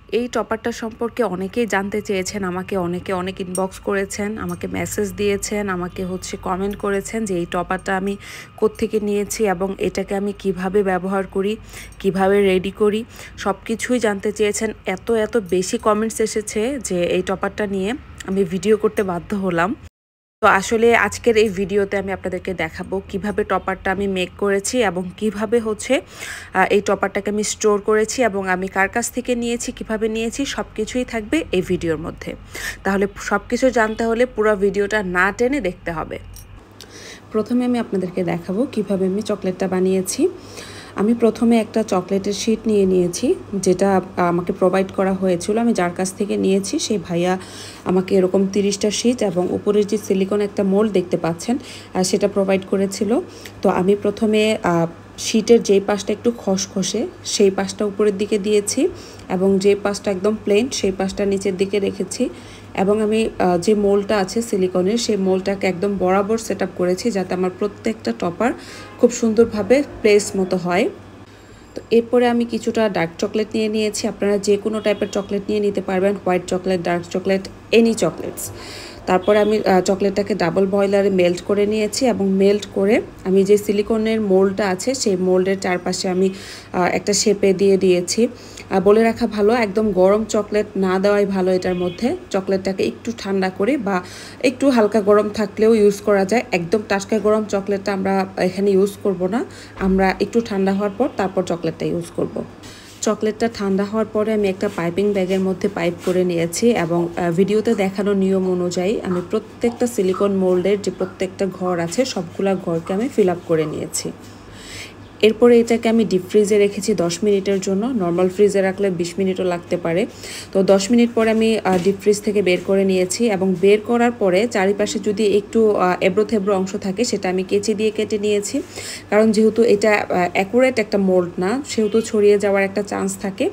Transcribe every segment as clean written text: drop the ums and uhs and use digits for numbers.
এই টপারটা সম্পর্কে অনেকেই জানতে চেয়েছেন, আমাকে অনেকে অনেক ইনবক্স করেছেন, আমাকে মেসেজ দিয়েছেন, আমাকে কমেন্ট করেছেন যে এই টপারটা আমি কোত্থেকে নিয়েছি এবং এটাকে আমি কিভাবে ব্যবহার করি, কিভাবে রেডি করি, সব কিছুই জানতে চেয়েছেন। এত বেশি কমেন্টস এসেছে যে এই টপারটা নিয়ে আমি ভিডিও করতে বাধ্য হলাম। তো আসলে আজকের এই ভিডিওতে আমি আপনাদেরকে দেখাবো কিভাবে টপারটা আমি মেক করেছি এবং কিভাবে এই টপারটাকে আমি স্টোর করেছি এবং আমি কার কাছ থেকে নিয়েছি, কিভাবে নিয়েছি, সব কিছুই থাকবে এই ভিডিওর মধ্যে। তাহলে সব কিছু জানতে হলে পুরো ভিডিওটা না টেনে দেখতে হবে। প্রথমে আমি আপনাদেরকে দেখাবো কিভাবে আমি চকলেটটা বানিয়েছি। আমি প্রথমে একটা চকলেটের শিট নিয়ে নিয়েছি, যেটা আমাকে প্রোভাইড করা হয়েছিল। আমি যার কাছ থেকে নিয়েছি সেই ভাইয়া আমাকে এরকম 30টা শিট এবং উপরের যে সিলিকন একটা মোল্ড দেখতে পাচ্ছেন সেটা প্রোভাইড করেছিল। তো আমি প্রথমে শিটের যেই পাশটা একটু খসখসে সেই পাশটা উপরের দিকে দিয়েছি এবং যে পাশটা একদম প্লেন সেই পাশটা নিচের দিকে রেখেছি এবং আমি যে মোলটা আছে সিলিকনের সেই মোলটাকে একদম বরাবর সেট আপ করেছি যাতে আমার প্রত্যেকটা টপার খুব সুন্দরভাবে প্লেস মতো হয়। তো এরপরে আমি কিছুটা ডার্ক চকলেট নিয়ে নিয়েছি। আপনারা যে কোনো টাইপের চকলেট নিয়ে নিতে পারবেন, white chocolate, dark chocolate, any chocolates. তারপরে আমি চকলেটটাকে ডাবল বয়লারে মেল্ট করে নিয়েছি এবং মেল্ট করে আমি যে সিলিকনের মোল্ডটা আছে সেই মোল্ডের চারপাশে আমি একটা শেপে দিয়ে দিয়েছি। বলে রাখা ভালো, একদম গরম চকলেট না দেওয়াই ভালো। এটার মধ্যে চকলেটটাকে একটু ঠান্ডা করে বা একটু হালকা গরম থাকলেও ইউজ করা যায়। একদম টাটকা গরম চকলেটটা আমরা এখানে ইউজ করব না, আমরা একটু ঠান্ডা হওয়ার পর তারপর চকলেটটা ইউজ করব। চকলেটটা ঠান্ডা হওয়ার পরে আমি একটা পাইপিং ব্যাগের মধ্যে পাইপ করে নিয়েছি এবং ভিডিওতে দেখানো নিয়ম অনুযায়ী আমি প্রত্যেকটা সিলিকন মোল্ডের যে প্রত্যেকটা ঘর আছে সবগুলা ঘরকে আমি ফিল আপ করে নিয়েছি। এরপরে এটাকে আমি ডিপ ফ্রিজে রেখেছি 10 মিনিটের জন্য। নর্মাল ফ্রিজে রাখলে 20 মিনিটও লাগতে পারে। তো 10 মিনিট পরে আমি ডিপ ফ্রিজ থেকে বের করে নিয়েছি এবং বের করার পরে চারিপাশে যদি একটু এবড়ো থেবড়ো অংশ থাকে সেটা আমি কেচি দিয়ে কেটে নিয়েছি। কারণ যেহেতু এটা অ্যাকুরেট একটা মোল্ড না, সেহেতু ছড়িয়ে যাওয়ার একটা চান্স থাকে।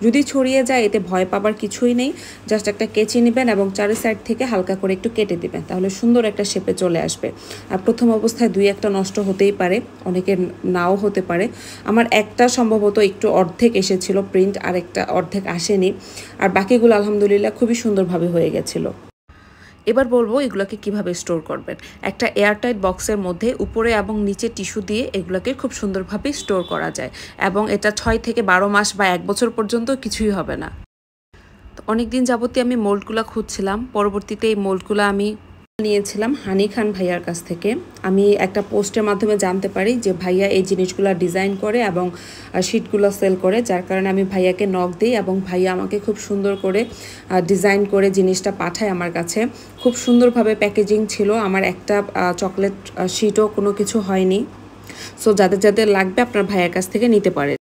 যদি ছড়িয়ে যায় এতে ভয় পাবার কিছুই নেই। জাস্ট একটা কেচি নেবেন এবং চারি সাইড থেকে হালকা করে একটু কেটে দিবেন, তাহলে সুন্দর একটা শেপে চলে আসবে। আর প্রথম অবস্থায় 2-1টা নষ্ট হতেই পারে, অনেকের নাও হতে পারে। আমার একটা সম্ভবত একটু অর্ধেক এসেছিল প্রিন্ট, আর একটা অর্ধেক আসেনি, আর বাকিগুলো আলহামদুলিল্লাহ খুবই সুন্দরভাবে হয়ে গেছিল। এবার বলবো এগুলোকে কিভাবে স্টোর করবেন। একটা এয়ারটাইট বক্সের মধ্যে উপরে এবং নিচে টিস্যু দিয়ে এগুলোকে খুব সুন্দরভাবে স্টোর করা যায় এবং এটা 6 থেকে 12 মাস বা 1 বছর পর্যন্ত কিছুই হবে না। তো অনেকদিন যাবতীয় আমি মোল্ডগুলো খুঁজছিলাম, পরবর্তীতে এই মোল্ডগুলো আমি নিয়েছিলাম হানি খান ভাইয়ার কাছ থেকে। আমি একটা পোস্টের মাধ্যমে জানতে পারি যে ভাইয়া এই জিনিসগুলো ডিজাইন করে এবং শিটগুলো সেল করে, যার কারণে আমি ভাইয়াকে নক দিই এবং ভাইয়া আমাকে খুব সুন্দর করে ডিজাইন করে জিনিসটা পাঠায় আমার কাছে। খুব সুন্দরভাবে প্যাকেজিং ছিল, আমার একটা চকলেট শিটও কোনো কিছু হয়নি। সো যাদের যাদের লাগবে আপনার ভাইয়ার কাছ থেকে নিতে পারে।